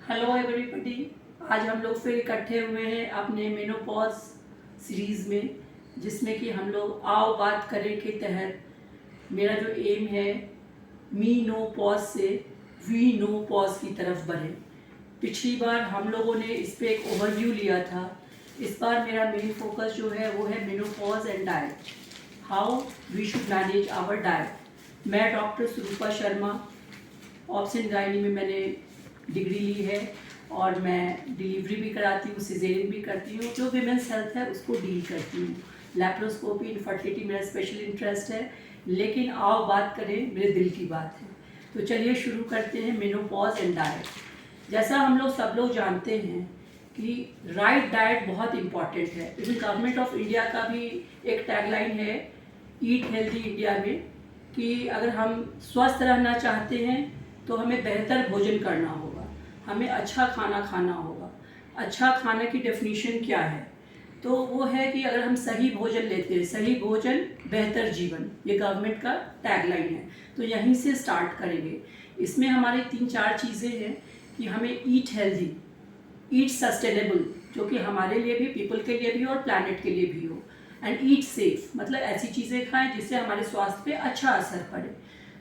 Hello everybody. आज हम लोग फिर इकट्ठे हुए हैं अपने मेनोपॉज सीरीज़ में, जिसमें कि हम लोग आओ बात करें के तहत मेरा जो एम है मी नो पॉज से वी नो पॉज की तरफ बढ़े। पिछली बार हम लोगों ने इस पर एक ओवरव्यू लिया था। इस बार मेरा मेन फोकस जो है वो है menopause and diet, how we should manage our diet. मैं doctor Surupa Sharma, obs and gynae में मैंने डिग्री ली है और मैं डिलीवरी भी कराती हूँ, सिजेरियन भी करती हूँ, जो विमेंस हेल्थ है उसको डील करती हूँ। लैप्रोस्कोपी, इनफर्टिलिटी मेरा स्पेशल इंटरेस्ट है। लेकिन आओ बात करें, मेरे दिल की बात है। तो चलिए शुरू करते हैं मेनोपॉज एंड डाइट। जैसा हम लोग सब लोग जानते हैं कि राइट डाइट बहुत इम्पॉर्टेंट है। इवन गवर्नमेंट ऑफ इंडिया का भी एक टैगलाइन है ईट हेल्दी इंडिया में, कि अगर हम स्वस्थ रहना चाहते हैं तो हमें बेहतर भोजन करना होगा, हमें अच्छा खाना खाना होगा। अच्छा खाने की डेफिनेशन क्या है? तो वो है कि अगर हम सही भोजन लेते हैं, सही भोजन बेहतर जीवन, ये गवर्नमेंट का टैगलाइन है। तो यहीं से स्टार्ट करेंगे। इसमें हमारी 3-4 चीज़ें हैं कि हमें ईट हेल्दी, ईट सस्टेनेबल, जो कि हमारे लिए भी, पीपल के लिए भी और प्लानट के लिए भी हो, एंड ईट सेफ, मतलब ऐसी चीज़ें खाएं जिससे हमारे स्वास्थ्य पे अच्छा असर पड़े।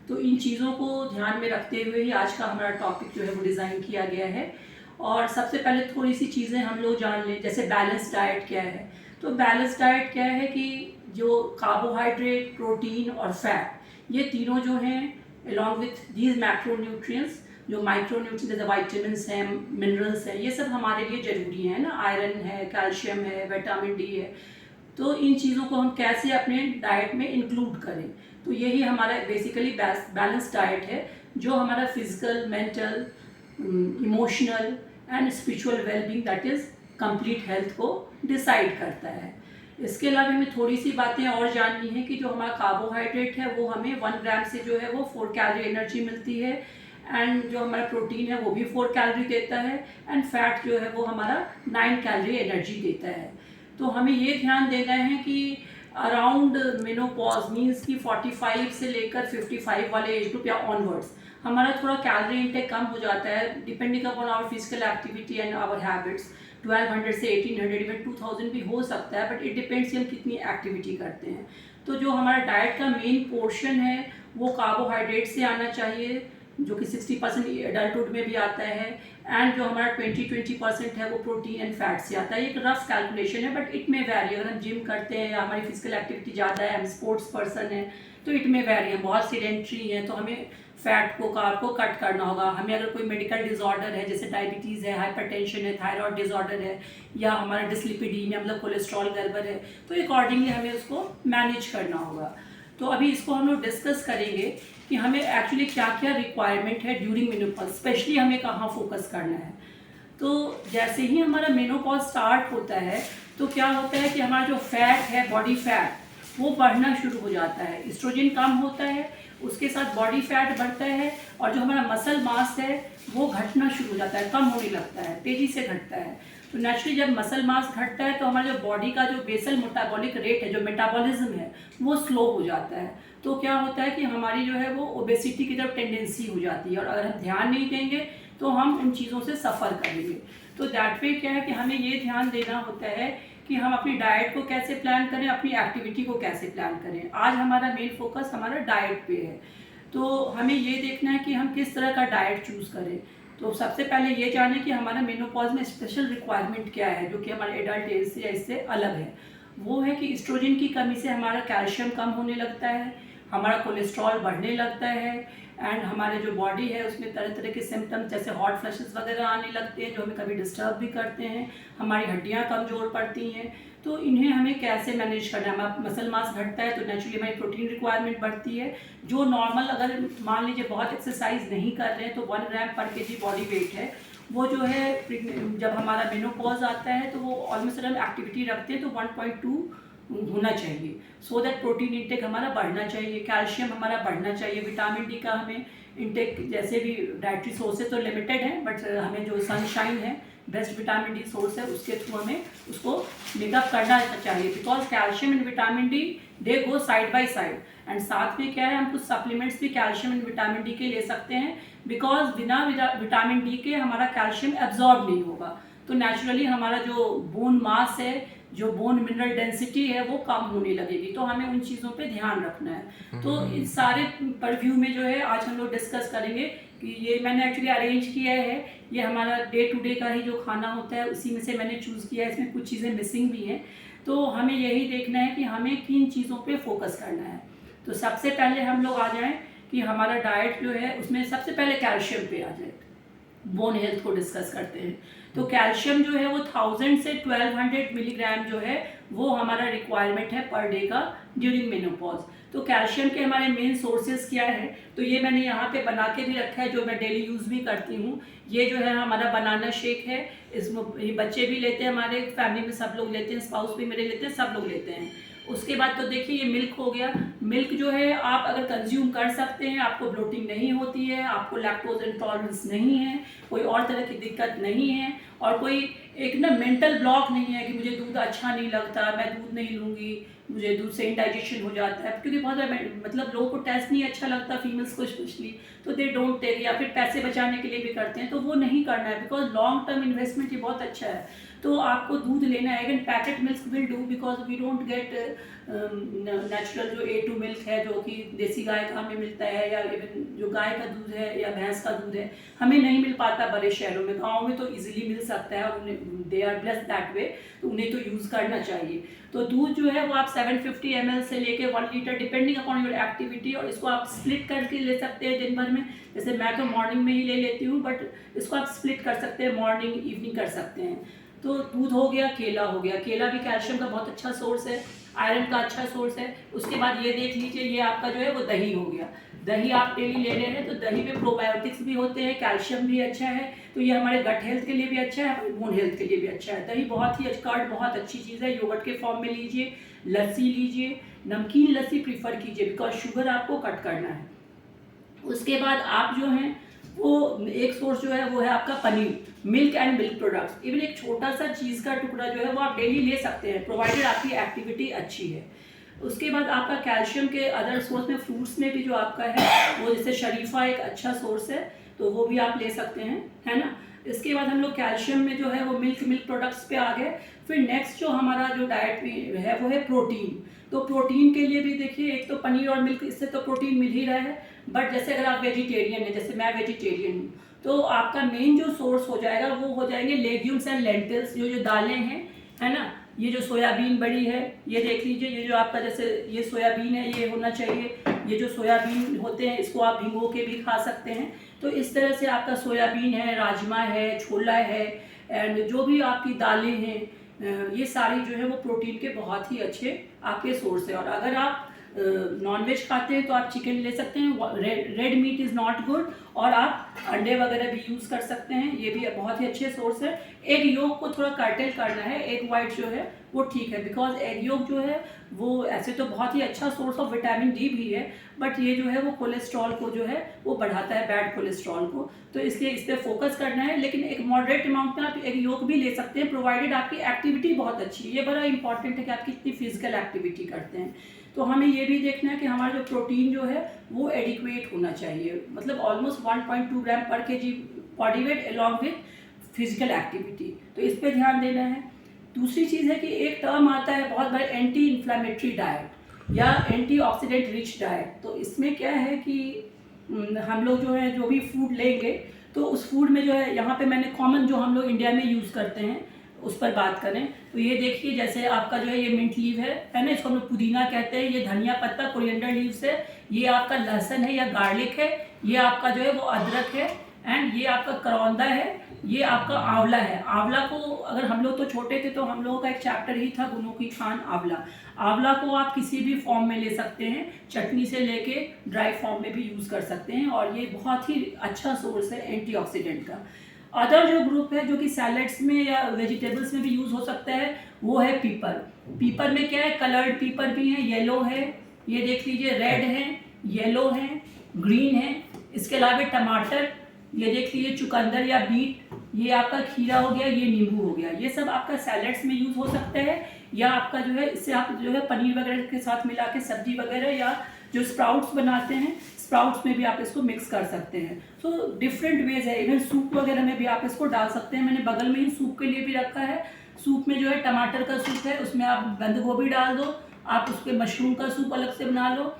तो इन चीज़ों को ध्यान में रखते हुए ही आज का हमारा टॉपिक जो है वो डिज़ाइन किया गया है। और सबसे पहले थोड़ी सी चीज़ें हम लोग जान लें, जैसे बैलेंस डाइट क्या है। तो बैलेंस डाइट क्या है कि जो कार्बोहाइड्रेट, प्रोटीन और फैट, ये तीनों जो हैं अलॉन्ग विथ दीज मैक्रोन्यूट्रिएंट्स, जो माइक्रोन्यूट्रिएंट्स जैसे वाइटामिन्स हैं, मिनरल्स हैं, ये सब हमारे लिए ज़रूरी हैं ना। आयरन है, कैल्शियम है, विटामिन डी है। तो इन चीज़ों को हम कैसे अपने डाइट में इंक्लूड करें, तो यही हमारा बेसिकली बैलेंस डाइट है, जो हमारा physical, mental, emotional and spiritual wellbeing, that is complete health को डिसाइड करता है। इसके अलावा हमें थोड़ी सी बातें और जाननी है कि जो हमारा कार्बोहाइड्रेट है वो हमें 1 ग्राम से जो है वो 4 कैलोरी एनर्जी मिलती है, एंड जो हमारा प्रोटीन है वो भी 4 कैलोरी देता है, एंड फैट जो है वो हमारा 9 कैलोरी एनर्जी देता है। तो हमें ये ध्यान देना है कि अराउंड मेनोपॉज मीन्स कि 45 से लेकर 55 वाले एज ग्रुप या ऑनवर्ड्स हमारा थोड़ा कैलोरी इंटेक कम हो जाता है, depending upon our physical activity and our habits. 1200 से 1800, इवन 2000 भी हो सकता है, बट इट डिपेंड्स कि हम कितनी एक्टिविटी करते हैं। तो जो हमारा डाइट का मेन पोर्शन है वो कार्बोहाइड्रेट से आना चाहिए, जो कि 60% एडल्टहुड में भी आता है, एंड जो हमारा 20% है वो प्रोटीन एंड फैट से आता है। एक रफ कैलकुलेशन है, बट इट में वैरी। अगर हम जिम करते हैं या हमारी फिजिकल एक्टिविटी ज़्यादा है, हम स्पोर्ट्स पर्सन है, तो इट में वैरी है। बहुत सीडेंट्री हैं तो हमें फैट को, कार्ब को कट करना होगा। हमें अगर कोई मेडिकल डिसऑर्डर है, जैसे डायबिटीज़ है, हाइपरटेंशन है, थायराइड डिसऑर्डर है, या हमारा डिसलिपिडीमिया मतलब कोलेस्ट्रॉल गड़बड़ है, तो अकॉर्डिंगली हमें उसको मैनेज करना होगा। तो अभी इसको हम लोग डिस्कस करेंगे कि हमें एक्चुअली क्या क्या रिक्वायरमेंट है ड्यूरिंग मेनोपॉज, स्पेशली हमें कहाँ फोकस करना है। तो जैसे ही हमारा मेनोपॉज स्टार्ट होता है तो क्या होता है कि हमारा जो फैट है, बॉडी फैट, वो बढ़ना शुरू हो जाता है। एस्ट्रोजन कम होता है, उसके साथ बॉडी फैट बढ़ता है, और जो हमारा मसल मास है वो घटना शुरू हो जाता है, कम होने लगता है, तेज़ी से घटता है। तो नेचुरली जब मसल मास घटता है तो हमारा जो बॉडी का जो बेसल मेटाबॉलिक रेट है, जो मेटाबॉलिज्म है, वो स्लो हो जाता है। तो क्या होता है कि हमारी जो है वो ओबेसिटी की तरफ टेंडेंसी हो जाती है, और अगर हम ध्यान नहीं देंगे तो हम उन चीज़ों से सफ़र करेंगे। तो दैट वे क्या है कि हमें ये ध्यान देना होता है कि हम अपनी डाइट को कैसे प्लान करें, अपनी एक्टिविटी को कैसे प्लान करें। आज हमारा मेन फोकस हमारा डाइट पे है, तो हमें ये देखना है कि हम किस तरह का डाइट चूज़ करें। तो सबसे पहले ये जानें कि हमारा मेनोपॉज में स्पेशल रिक्वायरमेंट क्या है, जो कि हमारे एडल्ट एज से या इससे अलग है। वो है कि एस्ट्रोजन की कमी से हमारा कैल्शियम कम होने लगता है, हमारा कोलेस्ट्रॉल बढ़ने लगता है, एंड हमारे जो बॉडी है उसमें तरह तरह के सिम्टम्स जैसे हॉट फ्लैशेस वगैरह आने लगते हैं, जो हमें कभी डिस्टर्ब भी करते हैं। हमारी हड्डियाँ कमज़ोर पड़ती हैं। तो इन्हें हमें कैसे मैनेज करना है। हमारा मसल मास घटता है तो नेचुरली हमारी प्रोटीन रिक्वायरमेंट बढ़ती है। जो नॉर्मल, अगर मान लीजिए बहुत एक्सरसाइज नहीं कर रहे हैं तो 1 ग्राम पर केजी बॉडी वेट है, वो जो है जब हमारा मेनोपॉज आता है तो वो ऑलमोस्ट अगर हम एक्टिविटी रखते हैं तो 1.2 होना चाहिए, सो दैट प्रोटीन इंटेक हमारा बढ़ना चाहिए, कैल्शियम हमारा बढ़ना चाहिए, विटामिन डी का हमें इंटेक, जैसे भी डाइटरी सोर्सेज तो लिमिटेड है, बट हमें जो सनशाइन है बेस्ट विटामिन डी सोर्स है, उसके थ्रू हमें उसको मेकअप करना चाहिए, because calcium and vitamin D they go side by side. And साथ में क्या है, हम कुछ सप्लीमेंट्स भी कैल्शियम एंड विटामिन डी के ले सकते हैं, बिकॉज बिना विटामिन डी के हमारा कैल्शियम एब्जॉर्ब नहीं होगा, तो नेचुरली हमारा जो बोन मास है, जो बोन मिनरल डेंसिटी है वो कम होने लगेगी। तो हमें उन चीज़ों पे ध्यान रखना है। तो इन सारे परव्यू में जो है आज हम लोग डिस्कस करेंगे कि ये मैंने एक्चुअली अरेंज किया है, ये हमारा डे टू डे का ही जो खाना होता है उसी में से मैंने चूज़ किया है। इसमें कुछ चीज़ें मिसिंग भी हैं, तो हमें यही देखना है कि हमें किन चीज़ों पे फोकस करना है। तो सबसे पहले हम लोग आ जाएं कि हमारा डाइट जो है उसमें सबसे पहले कैल्शियम पे आ जाए, बोन हेल्थ को डिस्कस करते हैं। तो कैल्शियम जो है वो 1000 से 1200 मिलीग्राम जो है वो हमारा रिक्वायरमेंट है पर डे का ड्यूरिंग मेनोपॉज। तो कैल्शियम के हमारे मेन सोर्सेज क्या है, तो ये मैंने यहाँ पे बना के भी रखा है, जो मैं डेली यूज़ भी करती हूँ। ये जो है हमारा बनाना शेक है, इसमें ये बच्चे भी लेते हैं, हमारे फैमिली में सब लोग लेते हैं, स्पाउस भी मेरे लेते हैं, सब लोग लेते हैं। उसके बाद तो देखिए ये मिल्क हो गया। मिल्क जो है आप अगर कंज्यूम कर सकते हैं, आपको ब्लोटिंग नहीं होती है, आपको लैक्टोज इंटॉलरेंस नहीं है, कोई और तरह की दिक्कत नहीं है, और कोई एक ना मेंटल ब्लॉक नहीं है कि मुझे दूध अच्छा नहीं लगता, मैं दूध नहीं लूँगी, मुझे दूध से इंडाइजेशन हो जाता है। क्योंकि बहुत मतलब लोगों को टेस्ट नहीं अच्छा लगता, फीमेल्स को स्पेशली, तो दे डोंट टेक, या फिर पैसे बचाने के लिए भी करते हैं, तो वो नहीं करना है, बिकॉज लॉन्ग टर्म इन्वेस्टमेंट ये बहुत अच्छा है। तो आपको दूध लेना है, again packet milk will do, because we don't get natural जो A2 मिल्क है, जो कि देसी गाय का हमें मिलता है, या इवन जो गाय का दूध है या भैंस का दूध है हमें नहीं मिल पाता बड़े शहरों में। गाँव में तो इजीली मिल सकता है, और उन्हें they are blessed that way, तो उन्हें तो यूज़ करना चाहिए। तो दूध जो है वो आप 750 ml से लेके 1 litre depending upon your activity, और इसको आप स्प्लिट करके ले सकते हैं दिन भर में। जैसे मैं तो मॉर्निंग में ही ले लेती हूँ, बट इसको आप स्प्लिट कर सकते हैं, मॉर्निंग इवनिंग कर सकते हैं। तो दूध हो गया, केला हो गया, केला भी कैल्शियम का बहुत अच्छा सोर्स है, आयरन का अच्छा सोर्स है। उसके बाद ये देख लीजिए, ये आपका जो है वो दही हो गया। दही आप डेली ले रहे हैं, तो दही में प्रोबायोटिक्स भी होते हैं, कैल्शियम भी अच्छा है, तो ये हमारे गट हेल्थ के लिए भी अच्छा है, हमारे बोन हेल्थ के लिए भी अच्छा है। दही बहुत ही कर्ड बहुत अच्छी चीज़ है, योगर्ट के फॉर्म में लीजिए, लस्सी लीजिए, नमकीन लस्सी प्रीफर कीजिए, बिकॉज शुगर आपको कट करना है। उसके बाद आप जो हैं वो एक सोर्स जो है वो है आपका paneer, milk and milk products. Even एक छोटा सा चीज़ का टुकड़ा जो है वो आप डेली ले सकते हैं, प्रोवाइडेड आपकी एक्टिविटी अच्छी है। उसके बाद आपका कैल्शियम के अदर सोर्स में फ्रूट्स में भी जो आपका है वो, जैसे शरीफा एक अच्छा सोर्स है, तो वो भी आप ले सकते हैं, है ना। इसके बाद हम लोग कैल्शियम में जो है वो मिल्क प्रोडक्ट्स पे आ गए। फिर नेक्स्ट जो हमारा जो डाइट में है वो है प्रोटीन। तो प्रोटीन के लिए भी देखिए, एक तो पनीर और मिल्क, इससे तो प्रोटीन मिल ही रहा है, बट जैसे अगर आप वेजिटेरियन हैं, जैसे मैं वेजिटेरियन हूँ, तो आपका मेन जो सोर्स हो जाएगा वो हो जाएंगे लेग्यूम्स एंड लेंटिल्स, जो दालें हैं, है ना। ये जो सोयाबीन बड़ी है, ये देख लीजिए, ये जो आपका जैसे ये सोयाबीन है, ये होना चाहिए। ये जो सोयाबीन होते हैं इसको आप भिगो के भी खा सकते हैं। तो इस तरह से आपका सोयाबीन है, राजमा है, छोला है, एंड जो भी आपकी दालें हैं, ये सारी जो है वो प्रोटीन के बहुत ही अच्छे आपके सोर्स है। और अगर आप नॉनवेज खाते हैं तो आप चिकन ले सकते हैं, red meat is not good, और आप अंडे वगैरह भी यूज़ कर सकते हैं, ये भी बहुत ही अच्छे सोर्स है। एग योग को थोड़ा कर्टेल करना है, एग वाइट जो है वो ठीक है, बिकॉज एग योग जो है वो ऐसे तो बहुत ही अच्छा सोर्स ऑफ विटामिन डी भी है, बट ये जो है वो कोलेस्ट्रॉल को जो है वो बढ़ाता है, बैड कोलेस्ट्रॉल को, तो इसलिए इस पर फोकस करना है। लेकिन एक मॉडरेट अमाउंट में आप एग योग भी ले सकते हैं, प्रोवाइडेड आपकी एक्टिविटी बहुत अच्छी है। ये बड़ा इंपॉर्टेंट है कि आप कितनी फिजिकल एक्टिविटी करते हैं। तो हमें ये भी देखना है कि हमारा जो प्रोटीन जो है वो एडिक्वेट होना चाहिए, मतलब ऑलमोस्ट 1.2 ग्राम पर KG body weight along with physical activity, तो इस पर ध्यान देना है। दूसरी चीज़ है कि एक टर्म आता है बहुत बार, एंटी इन्फ्लामेटरी डाइट या एंटीऑक्सीडेंट रिच डाइट। तो इसमें क्या है कि हम लोग जो है जो भी फूड लेंगे, तो उस फूड में जो है, यहाँ पे मैंने कॉमन जो हम लोग इंडिया में यूज़ करते हैं उस पर बात करें, तो ये देखिए, जैसे आपका जो है ये मिंट लीव है ना, इसको हम लोग पुदीना कहते हैं, ये धनिया पत्ता कोरिएंडर लीव्स है, ये आपका लहसुन है या गार्लिक है, ये आपका जो है वो अदरक है, एंड ये आपका करौंदा है, ये आपका आंवला है। आंवला को अगर हम लोग तो छोटे थे तो हम लोगों का एक चैप्टर ही था गुनों की खान आंवला। आंवला को आप किसी भी फॉर्म में ले सकते हैं, चटनी से लेके ड्राई फॉर्म में भी यूज़ कर सकते हैं, और ये बहुत ही अच्छा सोर्स है एंटीऑक्सीडेंट का। अदर जो ग्रुप है जो कि सैलड्स में या वेजिटेबल्स में भी यूज़ हो सकता है, वो है पीपर। पीपर में क्या है, कलर्ड पीपर भी है, येलो है, ये देख लीजिए, रेड है, येलो है, ग्रीन है। इसके अलावा टमाटर, ये देख लीजिए, चुकंदर या बीट, ये आपका खीरा हो गया, ये नींबू हो गया, ये सब आपका सैलड्स में यूज़ हो सकता है। या आपका जो है इससे आप जो है पनीर वगैरह के साथ मिला के सब्जी वगैरह, या जो स्प्राउट्स बनाते हैं स्प्राउट्स में भी आप इसको मिक्स कर सकते हैं। सो डिफरेंट वेज है। इवन सूप वगैरह में भी आप इसको डाल सकते हैं। मैंने बगल में ही सूप के लिए भी रखा है। सूप में जो है टमाटर का सूप है, उसमें आप बंद गोभी डाल दो, आप उसके मशरूम का सूप अलग से बना लो।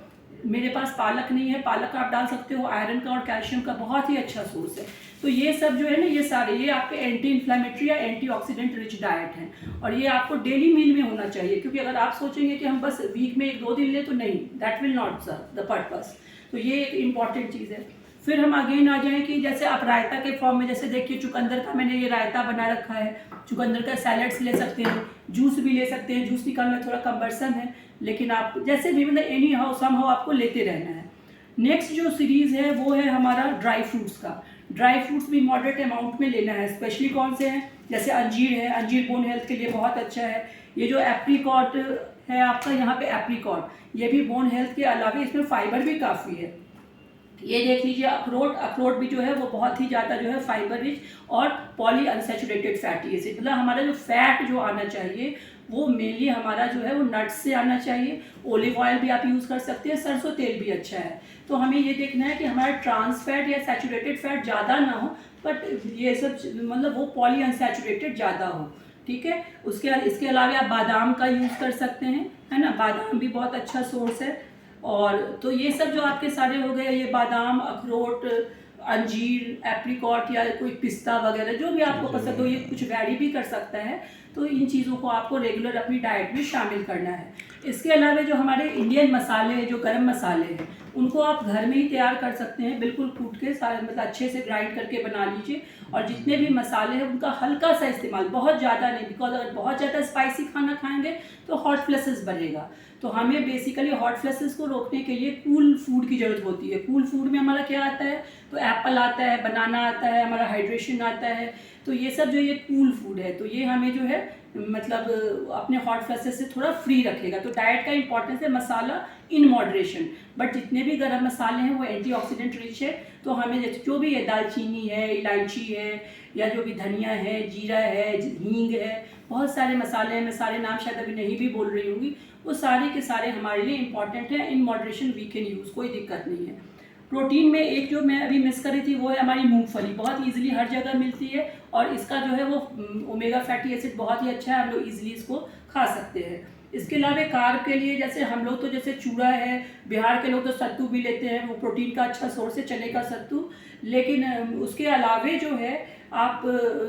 मेरे पास पालक नहीं है, पालक आप डाल सकते हो, आयरन का और कैल्शियम का बहुत ही अच्छा सोर्स है। तो ये सब जो है ना, ये सारे ये आपके एंटी इन्फ्लेमेटरी या एंटीऑक्सीडेंट रिच डाइट हैं, और ये आपको डेली मील में होना चाहिए। क्योंकि अगर आप सोचेंगे कि हम बस वीक में 1-2 दिन लें, तो नहीं, that will not serve the purpose. तो ये एक इम्पॉर्टेंट चीज़ है। फिर हम अगेन आ जाएँ कि जैसे आप रायता के फॉर्म में, जैसे देखिए चुकंदर का मैंने ये रायता बना रखा है। चुकंदर का सैलड्स ले सकते हैं, जूस भी ले सकते हैं। जूस निकालना थोड़ा कम्बरसम है, लेकिन आप जैसे भी मतलब एनी हाउ सम हाउ आपको लेते रहना है। नेक्स्ट जो सीरीज़ है वो है हमारा ड्राई फ्रूट्स का। ड्राई फ्रूट्स भी मॉडरेट अमाउंट में लेना है। स्पेशली कौन से हैं, जैसे अंजीर है, अंजीर बोन हेल्थ के लिए बहुत अच्छा है। ये जो एप्रीकॉट है आपका, यहाँ पे एप्रीकॉट, ये भी बोन हेल्थ के अलावा इसमें फाइबर भी काफ़ी है। ये देख लीजिए अखरोट, अखरोट भी जो है वो बहुत ही ज़्यादा जो है फाइबर रिच और पॉली अनसैचुरेटेड फैटी एसिड, मतलब हमारा जो फैट जो आना चाहिए वो मेनली हमारा जो है वो नट्स से आना चाहिए। ओलिव ऑयल भी आप यूज़ कर सकते हैं, सरसों तेल भी अच्छा है। तो हमें ये देखना है कि हमारा ट्रांस फैट या सैचुरेटेड फैट ज़्यादा ना हो, बट ये सब मतलब वो पॉली अनसैचुरेटेड ज़्यादा हो, ठीक है। इसके अलावा आप बादाम का यूज़ कर सकते हैं, है ना, बादाम भी बहुत अच्छा सोर्स है। और तो ये सब जो आपके सारे हो गए, ये बादाम, अखरोट, अंजीर, एप्रीकॉट या कोई पिस्ता वगैरह जो भी आपको पसंद हो, ये कुछ वैरी भी कर सकता है। तो इन चीज़ों को आपको रेगुलर अपनी डाइट में शामिल करना है। इसके अलावा जो हमारे इंडियन मसाले हैं, जो गरम मसाले हैं, उनको आप घर में ही तैयार कर सकते हैं, बिल्कुल कूट के सारे, मतलब अच्छे से ग्राइंड करके बना लीजिए। और जितने भी मसाले हैं उनका हल्का सा इस्तेमाल, बहुत ज़्यादा नहीं, बिकॉज अगर बहुत ज़्यादा स्पाइसी खाना खाएंगे तो हॉट फ्लसेस बढ़ेगा। तो हमें बेसिकली हॉट फ्लसेस को रोकने के लिए कूल फूड की ज़रूरत होती है। कूल फूड में हमारा क्या आता है, तो एप्पल आता है, बनाना आता है, हमारा हाइड्रेशन आता है। तो ये सब जो ये कूल फूड है, तो ये हमें जो है मतलब अपने हॉट फ्लसेस से थोड़ा फ्री रखेगा। तो डाइट का इंपॉर्टेंस है मसाला इन मॉडरेशन, बट जितने भी गरम मसाले हैं वो एंटीऑक्सीडेंट रिच है। तो हमें जो भी है, दालचीनी है, इलायची है, या जो भी धनिया है, जीरा है, हींग है, बहुत सारे मसाले हैं, मैं सारे नाम शायद अभी नहीं भी बोल रही होंगी, वो सारे के सारे हमारे लिए इंपॉर्टेंट है। In moderation we can use, कोई दिक्कत नहीं है। प्रोटीन में एक जो मैं अभी मिस कर रही थी वो है हमारी मूंगफली, बहुत इजीली हर जगह मिलती है, और इसका जो है वो ओमेगा फैटी एसिड बहुत ही अच्छा है, हम लोग इजीली इसको खा सकते हैं। इसके अलावा कार्ब के लिए जैसे हम लोग तो जैसे चूड़ा है, बिहार के लोग तो सत्तू भी लेते हैं, वो प्रोटीन का अच्छा सोर्स है, चने का सत्तू। लेकिन उसके अलावे जो है आप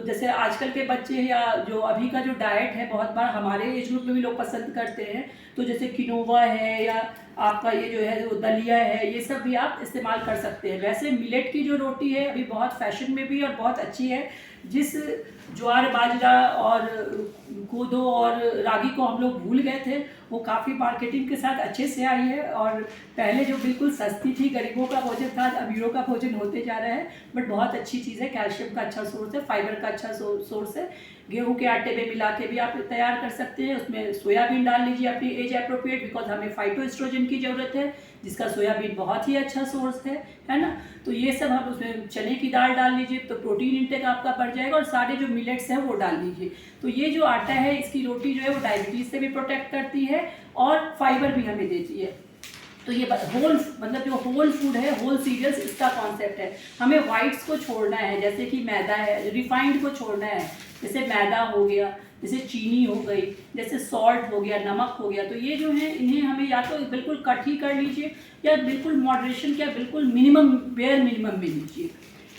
जैसे आजकल के बच्चे या जो अभी का जो डाइट है, बहुत बार हमारे एज ग्रुप में भी लोग पसंद करते हैं, तो जैसे किनोवा है या आपका ये जो है वो दलिया है, ये सब भी आप इस्तेमाल कर सकते हैं। वैसे मिलेट की जो रोटी है अभी बहुत फैशन में भी और बहुत अच्छी है। जिस ज्वार बाजरा और कोदो और रागी को हम लोग भूल गए थे, वो काफ़ी मार्केटिंग के साथ अच्छे से आई है। और पहले जो बिल्कुल सस्ती थी, गरीबों का भोजन था, अमीरों का भोजन होते जा रहा है, बट बहुत अच्छी चीज़ है। कैल्शियम का अच्छा सोर्स है, फाइबर का अच्छा सोर्स है। गेहूं के आटे में मिला के भी आप तैयार कर सकते हैं। उसमें सोयाबीन डाल लीजिए अपनी एज अप्रोप्रिएट, बिकॉज हमें फाइटोएस्ट्रोजन की ज़रूरत है, जिसका सोयाबीन बहुत ही अच्छा सोर्स है ना। तो ये सब आप उसमें चने की दाल डाल लीजिए, तो प्रोटीन इंटेक आपका बढ़ जाएगा। और सारे जो मिलेट्स हैं वो डाल लीजिए। तो ये जो आटा है, इसकी रोटी जो है वो डायबिटीज़ से भी प्रोटेक्ट करती है और फाइबर भी हमें देती है। तो ये होल, मतलब जो होल फूड है, होल सीरियल्स, इसका कॉन्सेप्ट है। हमें वाइट्स को छोड़ना है, जैसे कि मैदा है, रिफाइंड को छोड़ना है, जैसे मैदा हो गया, जैसे चीनी हो गई, जैसे सॉल्ट हो गया, नमक हो गया। तो ये जो है इन्हें हमें या तो बिल्कुल कट ही कर लीजिए, या बिल्कुल मॉडरेशन या बिल्कुल मिनिमम, बेयर मिनिमम में लीजिए।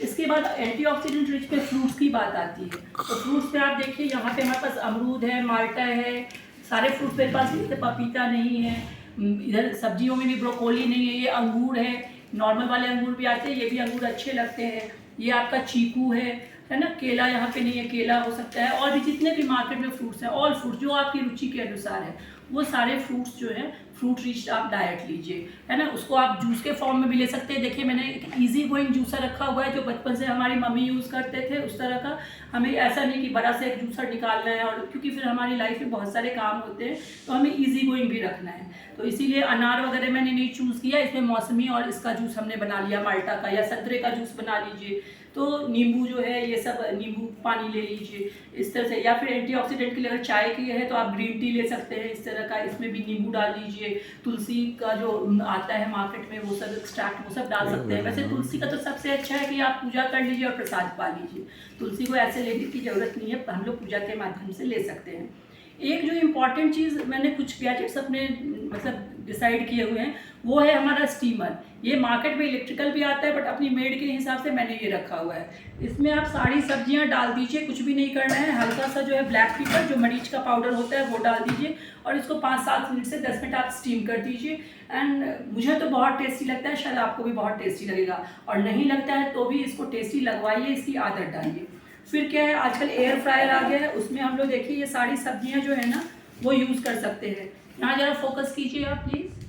इसके बाद एंटीऑक्सीडेंट रिच पे फ्रूट्स की बात आती है। तो फ्रूट्स पे आप देखिए, यहाँ पे हमारे पास अमरूद है, माल्टा है, सारे फ्रूट्स मेरे पास, जैसे पपीता नहीं है, इधर सब्जियों में भी ब्रोकोली नहीं है, ये अंगूर है, नॉर्मल वाले अंगूर भी आते हैं, ये भी अंगूर अच्छे लगते हैं। ये आपका चीकू है ना। केला यहाँ पे नहीं है, केला हो सकता है। और भी जितने भी मार्केट में फ्रूट्स हैं, ऑल फ्रूट्स जो आपकी रुचि के अनुसार है, वो सारे फ्रूट्स जो है फ्रूट रिच आप डाइट लीजिए, है ना। उसको आप जूस के फॉर्म में भी ले सकते हैं। देखिए मैंने एक इजी गोइंग जूसर रखा हुआ है जो बचपन से हमारी मम्मी यूज़ करते थे, उस तरह का। हमें ऐसा नहीं कि बड़ा से एक जूसर निकालना है, और क्योंकि फिर हमारी लाइफ में बहुत सारे काम होते हैं तो हमें इजी गोइंग भी रखना है। तो इसीलिए अनार वगैरह मैंने नहीं चूज़ किया, इसमें मौसमी और इसका जूस हमने बना लिया, माल्टा का, या संतरे का जूस बना लीजिए। तो नींबू जो है, ये सब नींबू पानी ले लीजिए इस तरह से। या फिर एंटीऑक्सीडेंट के लिए अगर चाय की है तो आप ग्रीन टी ले सकते हैं इस तरह का, इसमें भी नींबू डाल लीजिए। तुलसी का जो आता है मार्केट में वो सब एक्सट्रैक्ट वो सब डाल सकते हैं। वैसे तुलसी का तो सबसे अच्छा है कि आप पूजा कर लीजिए और प्रसाद पा लीजिए। तुलसी को ऐसे लेने की ज़रूरत नहीं है, हम लोग पूजा के माध्यम से ले सकते हैं। एक जो इम्पॉर्टेंट चीज़, मैंने कुछ गैजेट्स अपने मतलब डिसाइड किए हुए हैं, वो है हमारा स्टीमर। ये मार्केट में इलेक्ट्रिकल भी आता है, बट अपनी मेड के हिसाब से मैंने ये रखा हुआ है। इसमें आप सारी सब्जियां डाल दीजिए, कुछ भी नहीं करना है। हल्का सा जो है ब्लैक पेपर, जो मरीच का पाउडर होता है, वो डाल दीजिए और इसको 5-7 मिनट से 10 मिनट आप स्टीम कर दीजिए। एंड मुझे तो बहुत टेस्टी लगता है, शायद आपको भी बहुत टेस्टी लगेगा। और नहीं लगता है तो भी इसको टेस्टी लगवाइए, इसकी आदत डालिए। फिर क्या है, आजकल एयर फ्रायर आ गया है, उसमें हम लोग देखिए ये सारी सब्जियां जो है ना वो यूज़ कर सकते हैं। यहाँ ज़रा फोकस कीजिए आप प्लीज़,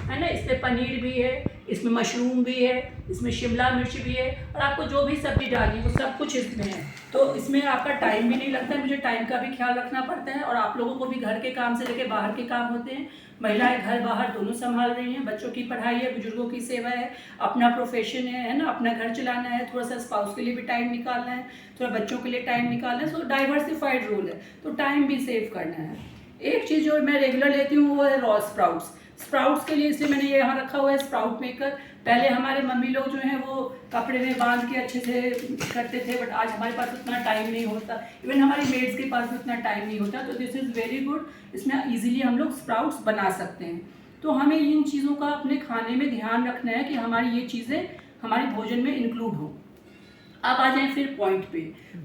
है ना। इसमें पनीर भी है, इसमें मशरूम भी है, इसमें शिमला मिर्च भी है, और आपको जो भी सब्जी डालनी है वो सब कुछ इसमें है। तो इसमें आपका टाइम भी नहीं लगता है, मुझे टाइम का भी ख्याल रखना पड़ता है। और आप लोगों को भी घर के काम से लेकर बाहर के काम होते हैं। महिलाएं घर बाहर दोनों संभाल रही हैं, बच्चों की पढ़ाई है, बुजुर्गों की सेवा है, अपना प्रोफेशन है ना, अपना घर चलाना है, थोड़ा सा स्पाउस के लिए भी टाइम निकालना है, थोड़ा बच्चों के लिए टाइम निकालना है। सो डाइवर्सिफाइड रोल है, तो टाइम भी सेव करना है। एक चीज़ जो मैं रेगुलर लेती हूँ वो है रॉ स्प्राउट्स। स्प्राउट्स के लिए इसलिए मैंने ये यहाँ रखा हुआ है स्प्राउट मेकर। पहले हमारे मम्मी लोग जो हैं वो कपड़े में बांध के अच्छे से करते थे, बट आज हमारे पास उतना टाइम नहीं होता, इवन हमारी मेड्स के पास भी उतना टाइम नहीं होता। तो दिस इज़ वेरी गुड, इसमें इजीली हम लोग स्प्राउट्स बना सकते हैं। तो हमें इन चीज़ों का अपने खाने में ध्यान रखना है कि हमारी ये चीज़ें हमारे भोजन में इंक्लूड हो। अब आ जाएं फिर पॉइंट पे।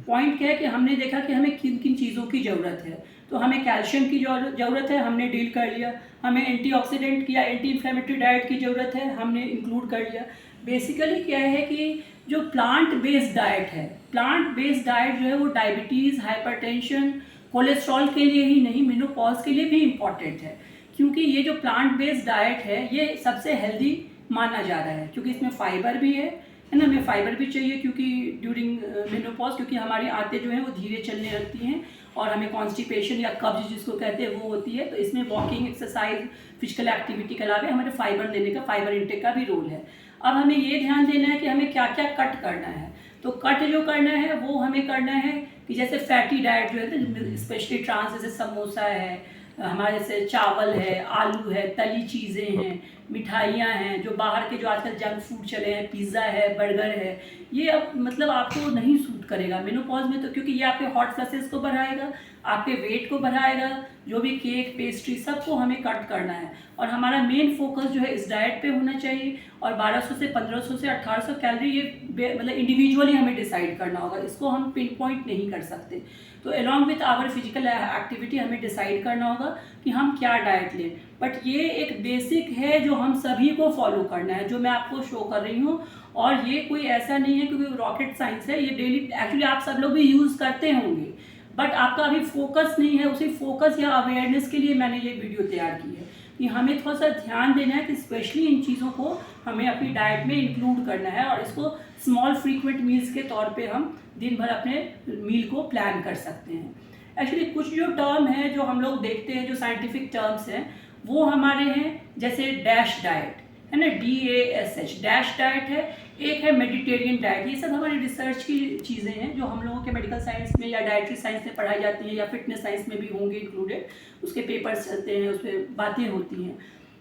पॉइंट क्या है कि हमने देखा कि हमें किन किन चीज़ों की ज़रूरत है। तो हमें कैल्शियम की ज़रूरत है, हमने डील कर लिया। हमें एंटीऑक्सीडेंट की या एंटी इन्फ्लेमेटरी डाइट की ज़रूरत है, हमने इंक्लूड कर लिया। बेसिकली क्या है कि जो प्लांट बेस्ड डाइट है, प्लांट बेस्ड डाइट जो है वो डायबिटीज़, हाइपरटेंशन, कोलेस्ट्रॉल के लिए ही नहीं, मेनोपॉज के लिए भी इम्पॉर्टेंट है। क्योंकि ये जो प्लांट बेस्ड डाइट है ये सबसे हेल्दी माना जा रहा है, क्योंकि इसमें फाइबर भी है ना। हमें फाइबर भी चाहिए क्योंकि ड्यूरिंग मेनोपॉज, क्योंकि हमारी आंतें जो हैं वो धीरे चलने लगती हैं और हमें कॉन्स्टिपेशन या कब्ज जिसको कहते हैं वो होती है। तो इसमें वॉकिंग, एक्सरसाइज, फिजिकल एक्टिविटी के अलावा हमारे फाइबर लेने का, फाइबर इंटेक का भी रोल है। अब हमें ये ध्यान देना है कि हमें क्या क्या कट करना है। तो कट जो करना है वो हमें करना है कि जैसे फैटी डाइट जो है, स्पेशली ट्रांस, जैसे समोसा है हमारे, जैसे चावल है, आलू है, तली चीज़ें हैं, मिठाइयाँ हैं, जो बाहर के जो आजकल जंक फूड चले हैं, पिज़्ज़ा है, बर्गर है, ये अब मतलब आपको नहीं सूट करेगा मेनोपॉज में। तो क्योंकि ये आपके हॉट फ्लसेस को बढ़ाएगा, आपके वेट को बढ़ाएगा। जो भी केक, पेस्ट्री, सबको हमें कट करना है। और हमारा मेन फोकस जो है इस डाइट पे होना चाहिए। और 1200 से 1500 से 1800 कैलोरी ये मतलब इंडिविजुअली हमें डिसाइड करना होगा, इसको हम पिन पॉइंट नहीं कर सकते। तो along with our physical activity हमें डिसाइड करना होगा कि हम क्या डाइट लें। बट ये एक बेसिक है जो हम सभी को फॉलो करना है, जो मैं आपको शो कर रही हूँ। और ये कोई ऐसा नहीं है क्योंकि रॉकेट साइंस है, ये डेली एक्चुअली आप सब लोग भी यूज़ करते होंगे, बट आपका अभी फोकस नहीं है। उसी फोकस या अवेयरनेस के लिए मैंने ये वीडियो तैयार की है कि हमें थोड़ा सा ध्यान देना है कि स्पेशली इन चीज़ों को हमें अपनी डाइट में इंक्लूड करना है। और इसको स्मॉल फ्रीक्वेंट मील्स के तौर पे हम दिन भर अपने मील को प्लान कर सकते हैं। एक्चुअली कुछ जो टर्म है जो हम लोग देखते हैं, जो साइंटिफिक टर्म्स हैं, वो हमारे हैं जैसे डैश डाइट है ना, DASH डैश डाइट है। एक है मेडिटेरियन डाइट। ये सब हमारी रिसर्च की चीज़ें हैं जो हम लोगों के मेडिकल साइंस में या डाइटरी साइंस में पढ़ाई जाती है, या फिटनेस साइंस में भी होंगे इंक्लूडेड, उसके पेपर्स चलते हैं, उस पर बातें होती हैं।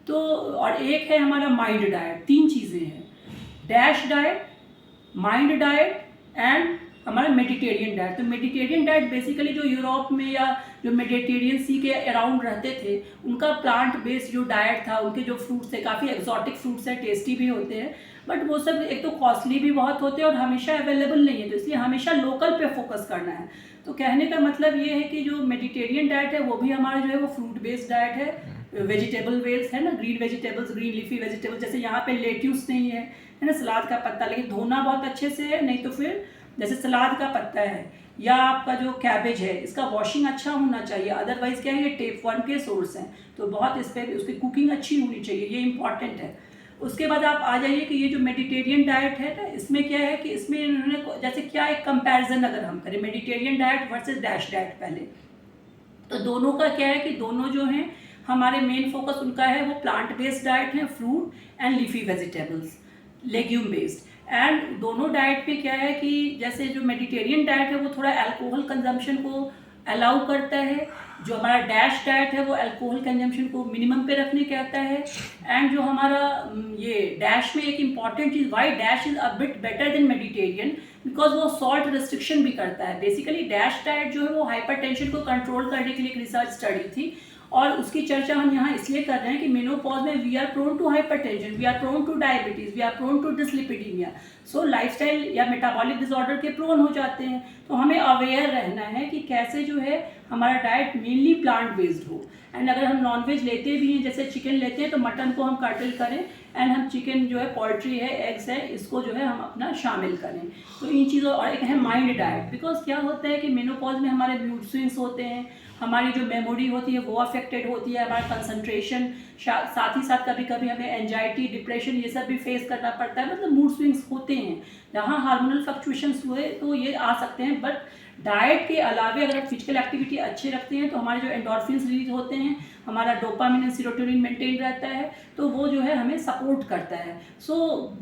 तो और एक है हमारा माइंड डाइट। 3 चीज़ें हैं, dash diet, mind diet and हमारा मेडिटेरियन डाइट। तो मेडिटेरियन डाइट बेसिकली जो यूरोप में या जो मेडिटेरियन सी के अराउंड रहते थे, उनका प्लांट बेस्ड जो डाइट था, उनके जो फ्रूट्स थे, काफ़ी एक्जॉटिक फ्रूट्स हैं, टेस्टी भी होते हैं, बट वो सब एक तो कॉस्टली भी बहुत होते हैं और हमेशा अवेलेबल नहीं है। तो इसलिए हमेशा लोकल पे फोकस करना है। तो कहने का मतलब ये है कि जो मेडिटेरियन डाइट है वो भी हमारा जो है वो फ्रूट बेस्ड डाइट है। वेजिटेबल बेस्ड है ना, green vegetables, green leafy vegetables, जैसे यहाँ पे लेट्यूस नहीं है ना, सलाद का पत्ता, लेकिन धोना बहुत अच्छे से है, नहीं तो फिर जैसे सलाद का पत्ता है या आपका जो कैबेज है, इसका वॉशिंग अच्छा होना चाहिए, अदरवाइज़ क्या है ये टेप वर्म के सोर्स हैं, तो बहुत इस पर उसकी कुकिंग अच्छी होनी चाहिए, ये इंपॉर्टेंट है। उसके बाद आप आ जाइए कि ये जो मेडिटेरियन डाइट है ना, इसमें क्या है कि इसमें इन्होंने जैसे क्या एक कंपैरिजन अगर हम करें Mediterranean diet versus dash diet पहले, तो दोनों का क्या है कि दोनों जो हैं हमारे मेन फोकस उनका है वो प्लांट बेस्ड डाइट है, fruit and leafy vegetables, legume based. And दोनों डाइट पे क्या है कि जैसे जो मेडिटेरियन डाइट है वो थोड़ा अल्कोहल कंजम्पशन को अलाउ करता है, जो हमारा डैश डाइट है वो अल्कोहल कंजम्पशन को मिनिमम पे रखने कहता है। एंड जो हमारा ये डैश में एक इम्पॉर्टेंट चीज़, why DASH is a bit better than Mediterranean, because वो सॉल्ट रिस्ट्रिक्शन भी करता है। बेसिकली डैश डाइट जो है वो हाइपरटेंशन को कंट्रोल करने के लिए एक रिसर्च स्टडी थी, और उसकी चर्चा हम यहाँ इसलिए कर रहे हैं कि मेनोपॉज में we are prone to hypertension, we are prone to diabetes, we are prone to dyslipidemia, so lifestyle या मेटाबॉलिक डिसऑर्डर के प्रोन हो जाते हैं। तो हमें अवेयर रहना है कि कैसे जो है हमारा डाइट मेनली प्लांट बेस्ड हो। एंड अगर हम नॉनवेज लेते भी हैं, जैसे चिकन लेते हैं, तो मटन को हम कर्टल करें, एंड हम चिकन जो है, पोल्ट्री है, एग्स है, इसको जो है हम अपना शामिल करें। तो इन चीज़ों, और एक है माइंड डाइट, बिकॉज क्या होता है कि मेनोपॉज में हमारे मूड स्विंग्स होते हैं, हमारी जो मेमोरी होती है वो अफेक्टेड होती है, हमारा कंसंट्रेशन, साथ ही साथ कभी कभी हमें एंजाइटी, डिप्रेशन, ये सब भी फेस करना पड़ता है, मतलब मूड स्विंग्स होते हैं। जहाँ हार्मोनल फ्लक्चुएशंस हुए तो ये आ सकते हैं, बट डाइट के अलावे अगर आप फिजिकल एक्टिविटी अच्छे रखते हैं तो हमारे जो एंडोर्फिन्स रिलीज होते हैं, हमारा डोपामिन एंड सीरोटोनिन मेंटेन रहता है, तो वो जो है हमें सपोर्ट करता है। So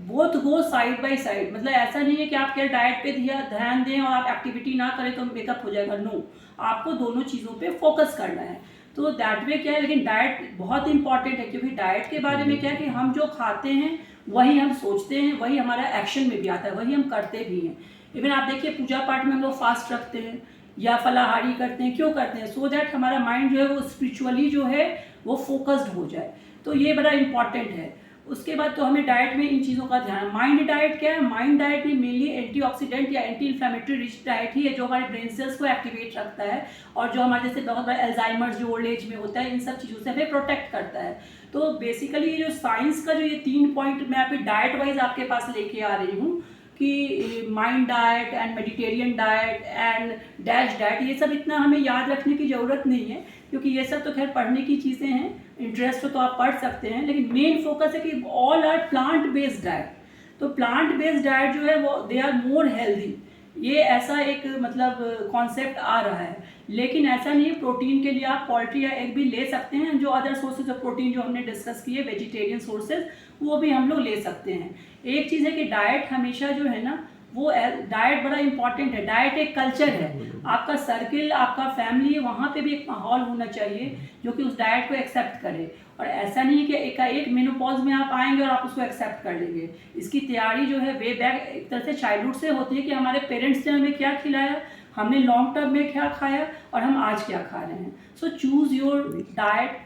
both go side by side, मतलब ऐसा नहीं है कि आप क्या डाइट पे ध्यान दें और आप एक्टिविटी ना करें तो मेकअप हो जाएगा, नो, आपको दोनों चीज़ों पे फोकस करना है। तो दैट वे क्या है, लेकिन डाइट बहुत इंपॉर्टेंट है, क्योंकि डाइट के बारे में क्या है कि हम जो खाते हैं वही हम सोचते हैं, वही हमारा एक्शन में भी आता है, वही हम करते भी हैं। इवन आप देखिए पूजा पाठ में हम लोग फास्ट रखते हैं या फलाहारी करते हैं, क्यों करते हैं? सो दैट हमारा माइंड जो है वो स्पिरिचुअली जो है वो फोकस्ड हो जाए, तो ये बड़ा इंपॉर्टेंट है। उसके बाद तो हमें डाइट में इन चीज़ों का ध्यान। माइंड डाइट क्या है? माइंड डाइट भी मेनली एंटीऑक्सीडेंट या एंटी इन्फ्लेमेटरी रिच डाइट ही है, जो हमारे ब्रेन सेल्स को एक्टिवेट रखता है, और जो हमारे जैसे बहुत बड़ा एल्जाइमर्स जो ओल्ड एज में होता है, इन सब चीज़ों से हमें प्रोटेक्ट करता है। तो बेसिकली ये जो साइंस का जो ये 3 पॉइंट मैं आपके डाइट वाइज आपके पास लेके आ रही हूँ कि mind diet and Mediterranean diet and dash diet, ये सब इतना हमें याद रखने की ज़रूरत नहीं है, क्योंकि ये सब तो खैर पढ़ने की चीज़ें हैं, इंटरेस्ट हो तो आप पढ़ सकते हैं, लेकिन मेन फोकस है कि all are plant based diet. तो प्लांट बेस्ड डाइट जो है वो दे आर मोर हेल्दी, ये ऐसा एक मतलब कॉन्सेप्ट आ रहा है। लेकिन ऐसा नहीं है, प्रोटीन के लिए आप पोल्ट्री या एग भी ले सकते हैं, जो अदर सोर्सेज ऑफ प्रोटीन जो हमने डिस्कस किए वेजिटेरियन सोर्सेज, वो भी हम लोग ले सकते हैं। एक चीज़ है कि डाइट हमेशा जो है ना, वो डाइट बड़ा इंपॉर्टेंट है। डाइट एक कल्चर है, आपका सर्किल, आपका फैमिली, वहाँ पे भी एक माहौल होना चाहिए जो कि उस डाइट को एक्सेप्ट करे। और ऐसा नहीं है कि एकाएक मेनोपॉज में आप आएंगे और आप उसको एक्सेप्ट कर लेंगे। इसकी तैयारी जो है वे बैक एक तरह से चाइल्डहुड से होती है कि हमारे पेरेंट्स ने हमें क्या खिलाया, हमने लॉन्ग टर्म में क्या खाया, और हम आज क्या खा रहे हैं। सो चूज़ योर डाइट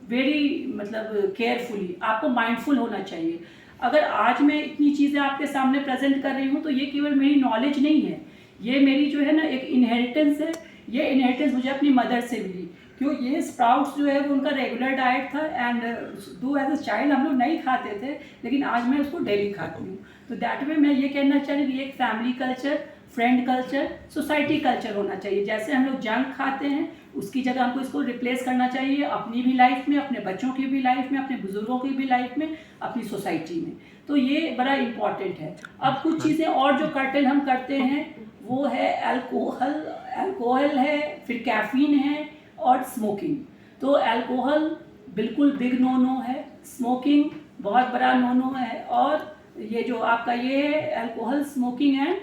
वेरी मतलब केयरफुली, आपको माइंडफुल होना चाहिए। अगर आज मैं इतनी चीज़ें आपके सामने प्रेजेंट कर रही हूँ तो ये केवल मेरी नॉलेज नहीं है, ये मेरी जो है ना एक इनहेरिटेंस है। ये इनहेरिटेंस मुझे अपनी मदर से मिली, क्यों? ये स्प्राउट्स जो है वो उनका रेगुलर डाइट था, एंड दो एज अ चाइल्ड हम लोग नहीं खाते थे, लेकिन आज मैं उसको डेली खाती हूँ। तो दैट वे मैं ये कहना चाह रही हूँ कि एक family culture, friend culture, society culture होना चाहिए। जैसे हम लोग जंक खाते हैं उसकी जगह हमको इसको रिप्लेस करना चाहिए अपनी भी लाइफ में, अपने बच्चों की भी लाइफ में, अपने बुजुर्गों की भी लाइफ में, अपनी सोसाइटी में। तो ये बड़ा इम्पॉर्टेंट है। अब कुछ चीज़ें और जो कर्टेल हम करते हैं वो है अल्कोहल है, फिर कैफीन है, और स्मोकिंग। तो अल्कोहल बिल्कुल बिग नो नो है, स्मोकिंग बहुत बड़ा नो नो है, और ये जो आपका ये है अल्कोहल, स्मोकिंग एंड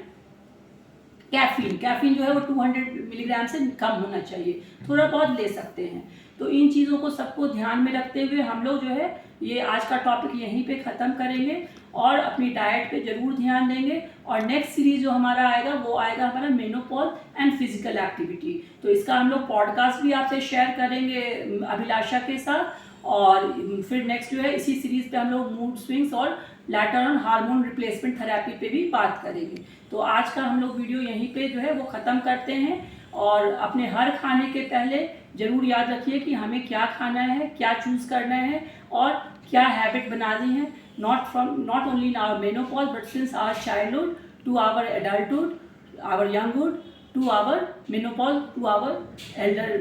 कैफीन जो है वो 200 मिलीग्राम से कम होना चाहिए, थोड़ा बहुत ले सकते हैं। तो इन चीज़ों को सबको ध्यान में रखते हुए हम लोग जो है ये आज का टॉपिक यहीं पे ख़त्म करेंगे, और अपनी डाइट पे ज़रूर ध्यान देंगे। और नेक्स्ट सीरीज़ जो हमारा आएगा वो आएगा हमारा मेनोपॉज एंड फिजिकल एक्टिविटी। तो इसका हम लोग पॉडकास्ट भी आपसे शेयर करेंगे अभिलाषा के साथ, और फिर नेक्स्ट जो है इसी सीरीज़ पे हम लोग मूड स्विंग्स और later on hormone replacement therapy पे भी बात करेंगे। तो आज का हम लोग वीडियो यहीं पे जो है वो ख़त्म करते हैं, और अपने हर खाने के पहले ज़रूर याद रखिए कि हमें क्या खाना है, क्या चूज़ करना है, और क्या हैबिट बनानी है, not only in our menopause but since our childhood to our adulthood, our younghood to our menopause to our elder,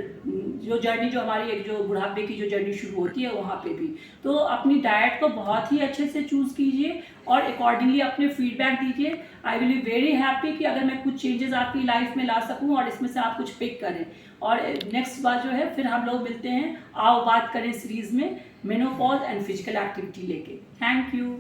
जो जर्नी जो हमारी एक जो बुढ़ापे की जो जर्नी शुरू होती है वहाँ पे भी। तो अपनी डाइट को बहुत ही अच्छे से चूज़ कीजिए और अकॉर्डिंगली अपने फीडबैक दीजिए। I will be very happy कि अगर मैं कुछ चेंजेस आपकी लाइफ में ला सकूं और इसमें से आप कुछ पिक करें। और नेक्स्ट बार जो है फिर हम लोग मिलते हैं, आओ बात करें सीरीज़ में मेनोपॉज एंड फिजिकल एक्टिविटी लेके। Thank you.